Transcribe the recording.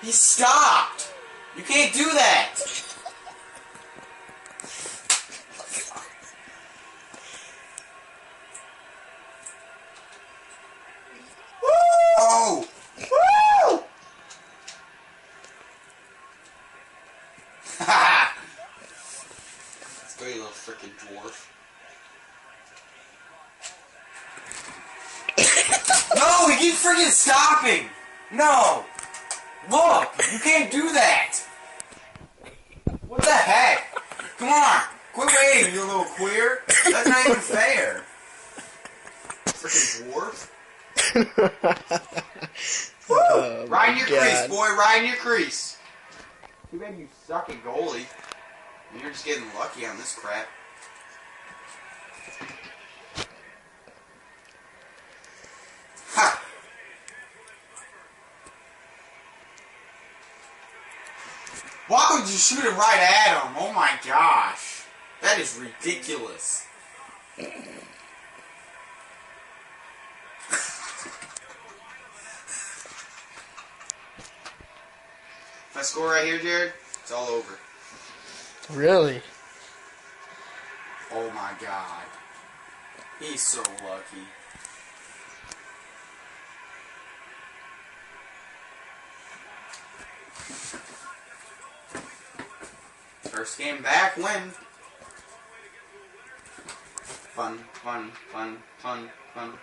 He stopped! You can't do that! Woo! Woo! Haha! Let's go, you little frickin' dwarf. No, he keeps freaking stopping! No! Look! You can't do that! What the heck? Come on! Quit waiting, you little queer! That's not even fair! Freaking dwarf. Woo! Oh, right in your God. crease, boy, right in your crease! Too bad you suck at goalie. You're just getting lucky on this crap. Ha! Why would you shoot him right at him? Oh my gosh. That is ridiculous. If I score right here, Jared, it's all over. Really? Oh my god. He's so lucky. First game back, win. Fun, fun, fun, fun, fun.